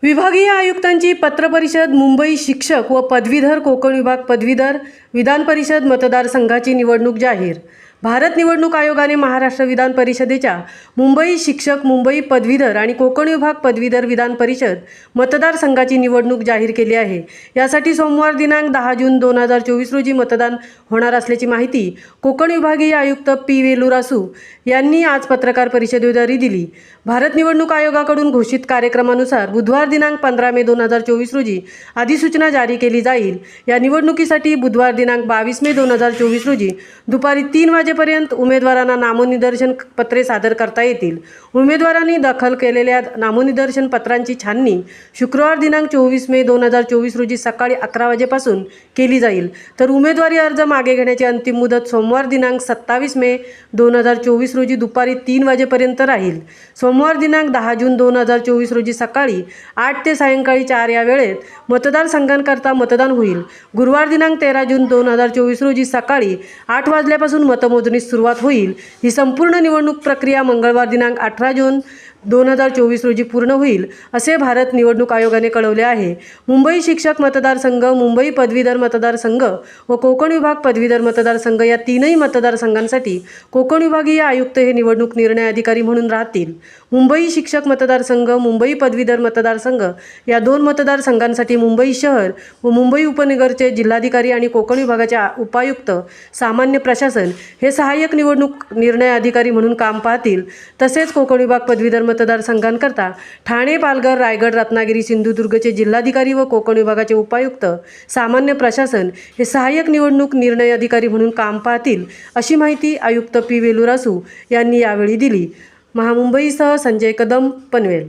विभागीय आयुक्तांची पत्रपरिषद मुंबई शिक्षक व पदवीधर कोकण विभाग पदवीधर विधान परिषद मतदारसंघाची निवडणूक जाहीर। भारत निवडणूक आयोगाने महाराष्ट्र विधान परिषदेच्या मुंबई शिक्षक, मुंबई पदवीधर आणि कोकण विभाग पदवीधर विधान परिषद मतदारसंघाची निवडणूक जाहीर केली आहे। यासाठी सोमवार दिनांक 10 जून 2024 रोजी मतदान होणार असल्याची माहिती कोकण विभागीय आयुक्त पी वेलुरासू यांनी आज पत्रकार परिषदेद्वारे दिली। भारत निवडणूक आयोगाकडून घोषित कार्यक्रमानुसार बुधवार दिनांक 15 मे 2024 रोजी अधिसूचना जारी केली जाईल। या निवडणुकीसाठी बुधवार दिनांक 22 मे 2024 रोजी दुपारी 3 वाजेपर्यंत उमेदवारांना नामनिर्देशन पत्रे सादर करता येतील। उमेदवारांनी दाखल केलेल्या नामनिर्देशन पत्रांची छाननी शुक्रवार दिनांक 24 मे 2024 रोजी सकाळी 11 वाजेपासून केली जाईल, तर उमेदवारी अर्ज मागे घेण्याची अंतिम मुदत सोमवार दिनांक 27 मे 2024 रोजी दुपारी 3 वाजेपर्यंत राहील। सोमवार दिनांक 10 जून 2024 रोजी सकाळी 8 ते सायंकाळी 4 या वेळेत मतदारसंघांकरता मतदान होईल। गुरुवार दिनांक 13 जून 2024 रोजी सकाळी 8 वाजल्यापासून मतमोजणीस सुरुवात होईल। ही संपूर्ण निवडणूक प्रक्रिया मंगळवार दिनांक 18 जून 2024 रोजी पूर्ण होईल, असे भारत निवडणूक आयोगाने कळवले आहे। मुंबई शिक्षक मतदारसंघ, मुंबई पदवीधर मतदारसंघ व कोकण विभाग पदवीधर मतदारसंघ या तीनही मतदारसंघांसाठी कोकण विभागीय आयुक्त हे निवडणूक निर्णय अधिकारी म्हणून राहतील। मुंबई शिक्षक मतदारसंघ, मुंबई पदवीधर मतदारसंघ या 2 मतदारसंघांसाठी मुंबई शहर व मुंबई उपनगरचे जिल्हाधिकारी आणि कोकण विभागाचे उपायुक्त सामान्य प्रशासन हे सहाय्यक निवडणूक निर्णय अधिकारी म्हणून काम पाहतील। तसेच कोकण विभाग पदवीधर मतदारसंघांकरता ठाणे, पालघर, रायगड, रत्नागिरी, सिंधुदुर्गचे जिल्हाधिकारी व कोकण विभागाचे उपायुक्त सामान्य प्रशासन हे सहाय्यक निवडणूक निर्णय अधिकारी म्हणून काम पाहतील, अशी माहिती आयुक्त पी वेलुरासू यांनी यावेळी दिली। महामुंबईसह संजय कदम, पनवेल।